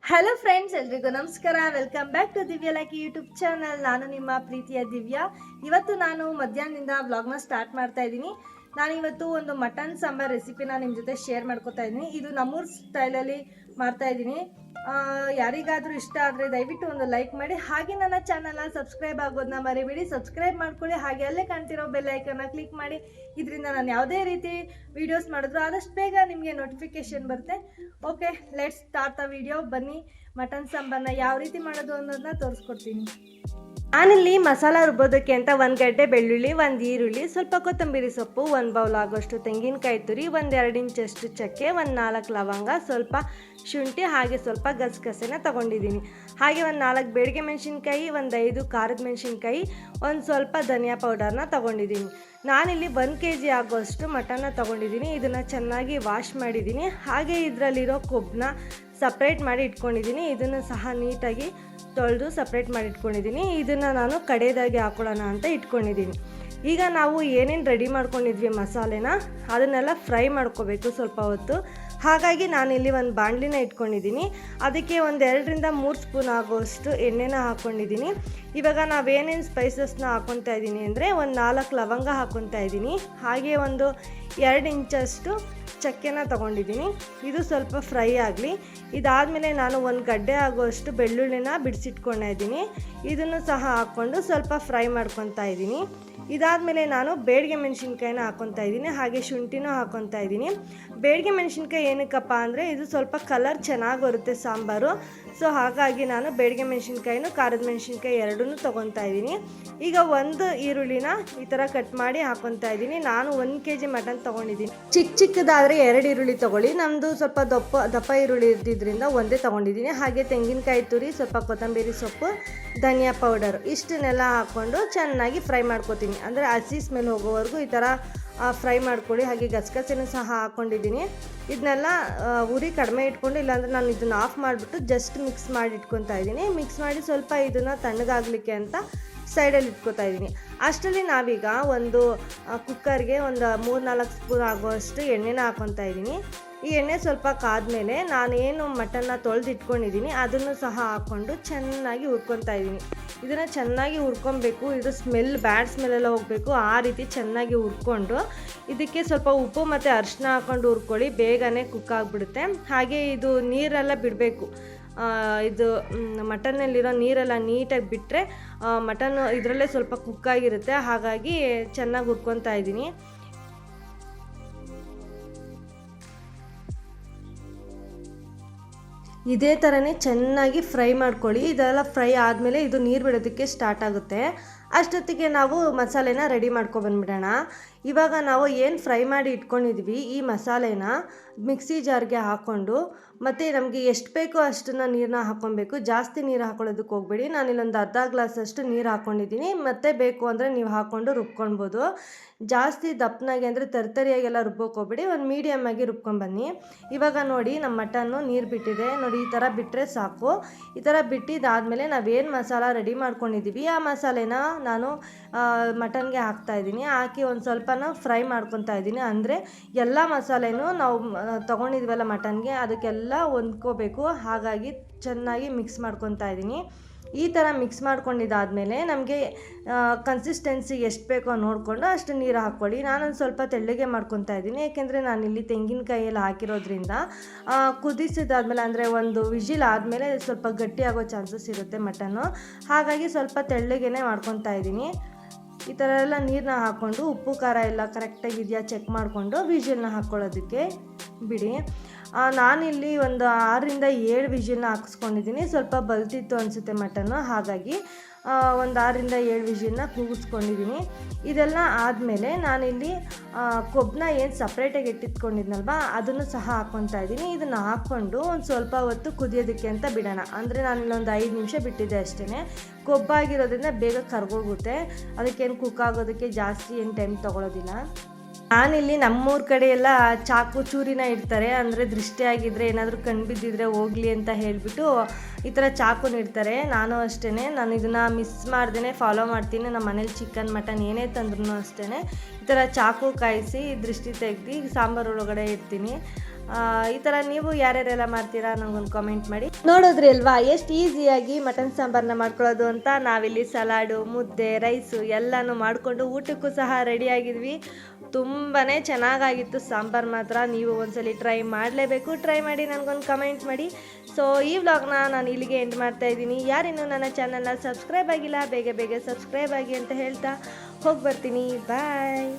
Hello friends, ಎಲ್ರಿಗೂ ನಮಸ್ಕಾರ. Welcome back to Divya Lucky YouTube channel. ನಾನು ನಿಮ್ಮ ಪ್ರೀತಿಯ ದಿವ್ಯಾ. ಇವತ್ತು ನಾನು ಮಧ್ಯಾಹ್ನದಿಂದ ವ್ಲಾಗ್ನ ಸ್ಟಾರ್ಟ್ ಮಾಡ್ತಾ ಇದ್ದೀನಿ. ನಾನಿವತ್ತು ಒಂದು ಮಟನ್ ಸಾಂಬಾರ್ ರೆಸಿಪಿನ ನಿಮ್ಮ ಜೊತೆ ಶೇರ್ ಮಾಡ್ಕೊತಾ ಇದ್ದೀನಿ. ಇದು ನಮ್ಮೂರು ಸ್ಟೈಲಲ್ಲಿ ಮಾಡ್ತಾ ಇದ್ದೀನಿ. ಯಾರಿಗಾದರೂ ಇಷ್ಟ ಆದರೆ ದಯವಿಟ್ಟು ಒಂದು ಲೈಕ್ ಮಾಡಿ, ಹಾಗೆ ನನ್ನ ಚಾನಲ್ನ ಸಬ್ಸ್ಕ್ರೈಬ್ ಆಗೋದನ್ನ ಮರಿಬೇಡಿ. ಸಬ್ಸ್ಕ್ರೈಬ್ ಮಾಡ್ಕೊಳ್ಳಿ, ಹಾಗೆ ಅಲ್ಲೇ ಕಾಣ್ತಿರೋ ಬೆಲ್ ಐಕನ್ನ ಕ್ಲಿಕ್ ಮಾಡಿ. ಇದರಿಂದ ನಾನು ಯಾವುದೇ ರೀತಿ ವೀಡಿಯೋಸ್ ಮಾಡಿದ್ರು ಆದಷ್ಟು ಬೇಗ ನಿಮಗೆ ನೋಟಿಫಿಕೇಶನ್ ಬರುತ್ತೆ. Okay, let's start the video. ಬನ್ನಿ, ಮಟನ್ ಸಾಂಬಾರನ್ನ ಯಾವ ರೀತಿ ಮಾಡೋದು ಅನ್ನೋದನ್ನ ತೋರಿಸ್ಕೊಡ್ತೀನಿ. ನಾನಿಲ್ಲಿ ಮಸಾಲ ರುಬ್ಬೋದಕ್ಕೆ ಅಂತ 1 ಗಡ್ಡೆ ಬೆಳ್ಳುಳ್ಳಿ, 1 ಈರುಳ್ಳಿ, ಸ್ವಲ್ಪ ಕೊತ್ತಂಬರಿ ಸೊಪ್ಪು, 1 ಬೌಲ್ ಆಗೋಷ್ಟು ತೆಂಗಿನಕಾಯಿ ತುರಿ, 1-2 ಇಂಚಷ್ಟು ಚಕ್ಕೆ, 1-4 ಲವಂಗ, ಸ್ವಲ್ಪ ಶುಂಠಿ, ಹಾಗೆ ಸ್ವಲ್ಪ ಗಸಗಸೆನ ತಗೊಂಡಿದ್ದೀನಿ. ಹಾಗೆ 1-4 ಬೇಡಿಗೆ ಮೆಣಸಿನ್ಕಾಯಿ, 1-5 ಖಾರದ ಮೆಣಸಿನ್ಕಾಯಿ, ಸ್ವಲ್ಪ ಧನಿಯಾ ಪೌಡರ್ನ ತಗೊಂಡಿದ್ದೀನಿ. ನಾನಿಲ್ಲಿ 1 kg ಆಗೋಷ್ಟು ಮಟನ್ನ ತಗೊಂಡಿದ್ದೀನಿ. ಇದನ್ನು ಚೆನ್ನಾಗಿ ವಾಶ್ ಮಾಡಿದ್ದೀನಿ. ಹಾಗೆ ಇದರಲ್ಲಿರೋ ಕೊಬ್ಬನ್ನ ಸಪ್ರೇಟ್ ಮಾಡಿ ಇಟ್ಕೊಂಡಿದ್ದೀನಿ. ಇದನ್ನು ಸಹ ನೀಟಾಗಿ ತೊಳೆದು ಸಪ್ರೇಟ್ ಮಾಡಿ ಇಟ್ಕೊಂಡಿದ್ದೀನಿ. ಇದನ್ನು ನಾನು ಕಡೆಯದಾಗಿ ಹಾಕೊಳ್ಳೋಣ ಅಂತ ಇಟ್ಕೊಂಡಿದ್ದೀನಿ. ಈಗ ನಾವು ಏನೇನು ರೆಡಿ ಮಾಡ್ಕೊಂಡಿದ್ವಿ ಮಸಾಲೆನ, ಅದನ್ನೆಲ್ಲ ಫ್ರೈ ಮಾಡ್ಕೋಬೇಕು ಸ್ವಲ್ಪ ಹೊತ್ತು. ಹಾಗಾಗಿ ನಾನಿಲ್ಲಿ ಒಂದು ಬಾಣಲಿನ ಇಟ್ಕೊಂಡಿದ್ದೀನಿ. ಅದಕ್ಕೆ 2-3 ಸ್ಪೂನ್ ಆಗೋಷ್ಟು ಎಣ್ಣೆನ ಹಾಕ್ಕೊಂಡಿದ್ದೀನಿ. ಇವಾಗ ನಾವೇನೇನು ಸ್ಪೈಸಸ್ನ ಹಾಕ್ಕೊತಾ ಇದ್ದೀನಿ ಅಂದರೆ 4 ಲವಂಗ ಹಾಕ್ಕೊತಾ ಇದ್ದೀನಿ. ಹಾಗೆ 2 ಇಂಚಷ್ಟು ಚಕ್ಕೆನ ತೊಗೊಂಡಿದ್ದೀನಿ. ಇದು ಸ್ವಲ್ಪ ಫ್ರೈ ಆಗಲಿ. ಇದಾದಮೇಲೆ ನಾನು 1 ಗಡ್ಡೆ ಆಗೋಷ್ಟು ಬೆಳ್ಳುಳ್ಳಿನ ಬಿಡಿಸಿಟ್ಕೊಂಡಿದ್ದೀನಿ. ಇದನ್ನು ಸಹ ಹಾಕ್ಕೊಂಡು ಸ್ವಲ್ಪ ಫ್ರೈ ಮಾಡ್ಕೊತಾ ಇದ್ದೀನಿ. ಇದಾದಮೇಲೆ ನಾನು ಬೇಡಿಗೆ ಮೆಣಸಿನ್ಕಾಯಿನ ಹಾಕ್ಕೊತಾ ಇದ್ದೀನಿ. ಹಾಗೆ ಶುಂಠಿನೂ ಹಾಕ್ಕೊತಾ ಇದ್ದೀನಿ. ಬೇಡಿಗೆ ಮೆಣಸಿನ್ಕಾಯಿ ಏನಕ್ಕಪ್ಪ ಅಂದರೆ ಇದು ಸ್ವಲ್ಪ ಕಲರ್ ಚೆನ್ನಾಗಿ ಬರುತ್ತೆ ಸಾಂಬಾರು. ಸೊ ಹಾಗಾಗಿ ನಾನು ಬೇಡಿಗೆ ಮೆಣಸಿನ್ಕಾಯಿನೂ ಖಾರದ ಮೆಣಸಿನ್ಕಾಯಿ ಎರಡನ್ನೂ ತೊಗೊತಾ ಇದ್ದೀನಿ. ಈಗ 1 ಈರುಳ್ಳಿನ ಈ ಥರ ಕಟ್ ಮಾಡಿ ಹಾಕ್ಕೊತಾ ಇದ್ದೀನಿ. ನಾನು 1 kg ಮಟನ್ ತೊಗೊಂಡಿದ್ದೀನಿ. ಚಿಕ್ಕದಾದರೆ 2 ಈರುಳ್ಳಿ ತೊಗೊಳ್ಳಿ. ನಮ್ಮದು ಸ್ವಲ್ಪ ದಪ್ಪ ಈರುಳ್ಳಿ ಇದ್ದಿದ್ದರಿಂದ ಒಂದೇ ತೊಗೊಂಡಿದ್ದೀನಿ. ಹಾಗೆ ತೆಂಗಿನಕಾಯಿ ತುರಿ, ಸ್ವಲ್ಪ ಕೊತ್ತಂಬರಿ ಸೊಪ್ಪು, ಧನಿಯಾ ಪೌಡರ್ ಇಷ್ಟನ್ನೆಲ್ಲ ಹಾಕ್ಕೊಂಡು ಚೆನ್ನಾಗಿ ಫ್ರೈ ಮಾಡ್ಕೊತೀನಿ. ಅಂದರೆ ಹಸಿ ಸ್ಮೆಲ್ ಹೋಗೋವರೆಗೂ ಈ ಥರ ಫ್ರೈ ಮಾಡ್ಕೊಳ್ಳಿ. ಹಾಗೆ ಗಸಗಸೆನೂ ಸಹ ಹಾಕ್ಕೊಂಡಿದ್ದೀನಿ. ಇದನ್ನೆಲ್ಲ ಉರಿ ಕಡಿಮೆ ಇಟ್ಕೊಂಡು, ಇಲ್ಲಾಂದರೆ ನಾನು ಇದನ್ನು ಆಫ್ ಮಾಡಿಬಿಟ್ಟು ಜಸ್ಟ್ ಮಿಕ್ಸ್ ಮಾಡಿ ಇಟ್ಕೊತಾ ಇದ್ದೀನಿ. ಮಿಕ್ಸ್ ಮಾಡಿ ಸ್ವಲ್ಪ ಇದನ್ನು ತಣ್ಣಗಾಗಲಿಕ್ಕೆ ಅಂತ ಸೈಡಲ್ಲಿ ಇಟ್ಕೊತಾ ಇದ್ದೀನಿ. ಅಷ್ಟರಲ್ಲಿ ನಾವೀಗ ಒಂದು ಕುಕ್ಕರ್ಗೆ 3-4 ಸ್ಪೂನ್ ಆಗುವಷ್ಟು ಎಣ್ಣೆನ ಹಾಕ್ಕೊತಾ ಇದ್ದೀನಿ. ಈ ಎಣ್ಣೆ ಸ್ವಲ್ಪ ಕಾದ್ಮೇಲೆ ನಾನು ಏನು ಮಟನ್ನ ತೊಳೆದು ಇಟ್ಕೊಂಡಿದ್ದೀನಿ ಅದನ್ನು ಸಹ ಹಾಕ್ಕೊಂಡು ಚೆನ್ನಾಗಿ ಹುರ್ಕೊತಾ ಇದ್ದೀನಿ. ಇದನ್ನು ಚೆನ್ನಾಗಿ ಹುರ್ಕೊಬೇಕು. ಇದು ಬ್ಯಾಡ್ ಸ್ಮೆಲ್ಲೆಲ್ಲ ಹೋಗಬೇಕು. ಆ ರೀತಿ ಚೆನ್ನಾಗಿ ಹುರ್ಕೊಂಡು ಇದಕ್ಕೆ ಸ್ವಲ್ಪ ಉಪ್ಪು ಮತ್ತು ಅರಿಶಿನ ಹಾಕ್ಕೊಂಡು ಹುರ್ಕೊಳ್ಳಿ. ಬೇಗನೆ ಕುಕ್ ಆಗಿಬಿಡುತ್ತೆ. ಹಾಗೆ ಇದು ನೀರೆಲ್ಲ ಬಿಡಬೇಕು. ಇದು ಮಟನ್ನಲ್ಲಿರೋ ನೀರೆಲ್ಲ ನೀಟಾಗಿ ಬಿಟ್ಟರೆ ಮಟನ್ ಇದರಲ್ಲೇ ಸ್ವಲ್ಪ ಕುಕ್ಕಾಗಿರುತ್ತೆ. ಹಾಗಾಗಿ ಚೆನ್ನಾಗಿ ಹುರ್ಕೊತಾ ಇದ್ದೀನಿ. ಇದೇ ಥರನೇ ಚೆನ್ನಾಗಿ ಫ್ರೈ ಮಾಡ್ಕೊಳ್ಳಿ. ಇದೆಲ್ಲ ಫ್ರೈ ಆದಮೇಲೆ ಇದು ನೀರು ಬಿಡೋದಕ್ಕೆ ಸ್ಟಾರ್ಟ್ ಆಗುತ್ತೆ. ಅಷ್ಟೊತ್ತಿಗೆ ನಾವು ಮಸಾಲೆನ ರೆಡಿ ಮಾಡ್ಕೊಬಂದ್ಬಿಡೋಣ. ಇವಾಗ ನಾವು ಏನು ಫ್ರೈ ಮಾಡಿ ಇಟ್ಕೊಂಡಿದ್ವಿ ಈ ಮಸಾಲೆನ ಮಿಕ್ಸಿ ಜಾರ್ಗೆ ಹಾಕ್ಕೊಂಡು, ಮತ್ತು ನಮಗೆ ಎಷ್ಟು ಬೇಕೋ ಅಷ್ಟನ್ನು ನೀರನ್ನ ಹಾಕ್ಕೊಬೇಕು. ಜಾಸ್ತಿ ನೀರು ಹಾಕ್ಕೊಳ್ಳೋದಕ್ಕೆ ಹೋಗಬೇಡಿ. ನಾನಿಲ್ಲೊಂದು ಅರ್ಧ ಗ್ಲಾಸಷ್ಟು ನೀರು ಹಾಕ್ಕೊಂಡಿದ್ದೀನಿ. ಮತ್ತೆ ಬೇಕು ಅಂದರೆ ನೀವು ಹಾಕ್ಕೊಂಡು ರುಬ್ಕೊಳ್ಬೋದು. ಜಾಸ್ತಿ ದಪ್ಪನಾಗಿ ಅಂದರೆ ತರಿಯಾಗೆಲ್ಲ ರುಬ್ಬೋಕೆ ಹೋಗ್ಬೇಡಿ. ಒಂದು ಮೀಡಿಯಮ್ಮಾಗಿ ರುಬ್ಕೊಂಡ್ಬನ್ನಿ. ಇವಾಗ ನೋಡಿ ನಮ್ಮ ಮಟನ್ನು ನೀರು ಬಿಟ್ಟಿದೆ ನೋಡಿ. ಈ ಥರ ಬಿಟ್ಟರೆ ಸಾಕು. ಈ ಥರ ಬಿಟ್ಟಿದ್ದಾದಮೇಲೆ ನಾವೇನು ಮಸಾಲ ರೆಡಿ ಮಾಡ್ಕೊಂಡಿದ್ದೀವಿ ಆ ಮಸಾಲೆನ ನಾನು ಮಟನ್ಗೆ ಹಾಕ್ತಾಯಿದ್ದೀನಿ. ಹಾಕಿ ಒಂದು ಸ್ವಲ್ಪನ ಫ್ರೈ ಮಾಡ್ಕೊತಾ ಇದ್ದೀನಿ. ಅಂದರೆ ಎಲ್ಲ ಮಸಾಲೆನೂ ನಾವು ತೊಗೊಂಡಿದ್ವಲ್ಲ ಮಟನ್ಗೆ ಅದಕ್ಕೆಲ್ಲ ಹೊಂದ್ಕೋಬೇಕು. ಹಾಗಾಗಿ ಚೆನ್ನಾಗಿ ಮಿಕ್ಸ್ ಮಾಡ್ಕೊತಾ ಇದ್ದೀನಿ. ಈ ಥರ ಮಿಕ್ಸ್ ಮಾಡ್ಕೊಂಡಿದ್ದಾದಮೇಲೆ ನಮಗೆ ಕನ್ಸಿಸ್ಟೆನ್ಸಿ ಎಷ್ಟು ಬೇಕೋ ನೋಡಿಕೊಂಡು ಅಷ್ಟು ನೀರು ಹಾಕ್ಕೊಳ್ಳಿ. ನಾನೊಂದು ಸ್ವಲ್ಪ ತೆಳ್ಳಗೆ ಮಾಡ್ಕೊತಾ ಇದ್ದೀನಿ. ಏಕೆಂದರೆ ನಾನಿಲ್ಲಿ ತೆಂಗಿನಕಾಯಿ ಎಲ್ಲ ಹಾಕಿರೋದ್ರಿಂದ ಕುದಿಸಿದಾದ್ಮೇಲೆ ಅಂದರೆ 1 ವಿಜಿಲ್ ಆದಮೇಲೆ ಸ್ವಲ್ಪ ಗಟ್ಟಿಯಾಗೋ ಚಾನ್ಸಸ್ ಇರುತ್ತೆ ಮಟನ್ನು. ಹಾಗಾಗಿ ಸ್ವಲ್ಪ ತೆಳ್ಳಗೆ ಮಾಡ್ಕೊತಾ ಇದ್ದೀನಿ. ಈ ಥರ ಎಲ್ಲ ನೀರನ್ನ ಹಾಕ್ಕೊಂಡು ಉಪ್ಪು ಖಾರ ಎಲ್ಲ ಕರೆಕ್ಟಾಗಿದೆಯಾ ಚೆಕ್ ಮಾಡಿಕೊಂಡು ವಿಜಿಲ್ನ ಹಾಕ್ಕೊಳ್ಳೋದಕ್ಕೆ ಬಿಡಿ. ನಾನಿಲ್ಲಿ 6-7 ವಿಜಿಲ್ನ ಹಾಕಿಸ್ಕೊಂಡಿದ್ದೀನಿ. ಸ್ವಲ್ಪ ಬಲ್ತಿತ್ತು ಅನಿಸುತ್ತೆ ಮಟನ್ನು. ಹಾಗಾಗಿ 6-7 ವಿಜಿಲ್ನ ಕೂಗಿಸ್ಕೊಂಡಿದ್ದೀನಿ. ಇದೆಲ್ಲ ಆದಮೇಲೆ ನಾನಿಲ್ಲಿ ಕೊಬ್ಬನ್ನ ಏನು ಸಪ್ರೇಟಾಗಿ ಇಟ್ಟಿಟ್ಕೊಂಡಿದ್ನಲ್ವ ಅದನ್ನು ಸಹ ಹಾಕ್ಕೊತಾ ಇದ್ದೀನಿ. ಇದನ್ನು ಹಾಕ್ಕೊಂಡು ಒಂದು ಸ್ವಲ್ಪ ಹೊತ್ತು ಕುದಿಯೋದಕ್ಕೆ ಅಂತ ಬಿಡೋಣ. ಅಂದರೆ ನಾನಿಲ್ಲೊಂದು 5 ನಿಮಿಷ ಬಿಟ್ಟಿದ್ದೆ ಅಷ್ಟೇ. ಕೊಬ್ಬಾಗಿರೋದ್ರಿಂದ ಬೇಗ ಕರ್ಗೋಗುತ್ತೆ. ಅದಕ್ಕೇನು ಕುಕ್ ಆಗೋದಕ್ಕೆ ಜಾಸ್ತಿ ಏನು ಟೈಮ್ ತೊಗೊಳೋದಿಲ್ಲ. ನಾನಿಲ್ಲಿ ನಮ್ಮೂರ ಕಡೆ ಎಲ್ಲ ಚಾಕು ಚೂರಿನ ಇಡ್ತಾರೆ. ಅಂದರೆ ದೃಷ್ಟಿಯಾಗಿದ್ದರೆ ಏನಾದರೂ ಕಣ್ಣು ಬಿದ್ದಿದ್ರೆ ಹೋಗಲಿ ಅಂತ ಹೇಳಿಬಿಟ್ಟು ಈ ಥರ ಚಾಕುನ ಇಡ್ತಾರೆ. ನಾನು ಅಷ್ಟೇ, ನಾನು ಇದನ್ನು ಮಿಸ್ ಮಾಡ್ದೇ ಫಾಲೋ ಮಾಡ್ತೀನಿ. ನಮ್ಮ ಮನೇಲಿ ಚಿಕನ್ ಮಟನ್ ಏನೇ ತಂದ್ರೂ ಅಷ್ಟೇ ಈ ಥರ ಚಾಕು ಕಾಯಿಸಿ ದೃಷ್ಟಿ ತೆಗೆದು ಸಾಂಬಾರು ಒಳಗಡೆ ಇಡ್ತೀನಿ. ಈ ಥರ ನೀವು ಯಾರ್ಯಾರೆಲ್ಲ ಮಾಡ್ತೀರಾ ನನಗೊಂದು ಕಾಮೆಂಟ್ ಮಾಡಿ. ನೋಡಿದ್ರಿ ಅಲ್ವಾ ಎಷ್ಟು ಈಸಿಯಾಗಿ ಮಟನ್ ಸಾಂಬಾರನ್ನ ಮಾಡ್ಕೊಳ್ಳೋದು ಅಂತ. ನಾವಿಲ್ಲಿ ಸಲಾಡು, ಮುದ್ದೆ, ರೈಸು ಎಲ್ಲನೂ ಮಾಡಿಕೊಂಡು ಊಟಕ್ಕೂ ಸಹ ರೆಡಿಯಾಗಿದ್ವಿ. ತುಂಬಾ ಚೆನ್ನಾಗಾಗಿತ್ತು ಸಾಂಬಾರು ಮಾತ್ರ. ನೀವು ಒಂದ್ಸಲಿ ಟ್ರೈ ಮಾಡಲೇಬೇಕು. ಟ್ರೈ ಮಾಡಿ ನನಗೊಂದು ಕಮೆಂಟ್ ಮಾಡಿ. ಸೊ ಈ ವ್ಲಾಗ್ನ ನಾನು ಇಲ್ಲಿಗೆ ಎಂಡ್ ಮಾಡ್ತಾ ಇದ್ದೀನಿ. ಯಾರಿನ್ನೂ ನನ್ನ ಚಾನಲ್ನ ಸಬ್ಸ್ಕ್ರೈಬ್ ಆಗಿಲ್ಲ ಬೇಗ ಬೇಗ ಸಬ್ಸ್ಕ್ರೈಬ್ ಆಗಿ ಅಂತ ಹೇಳ್ತಾ ಹೋಗಿ ಬರ್ತೀನಿ. ಬಾಯ್.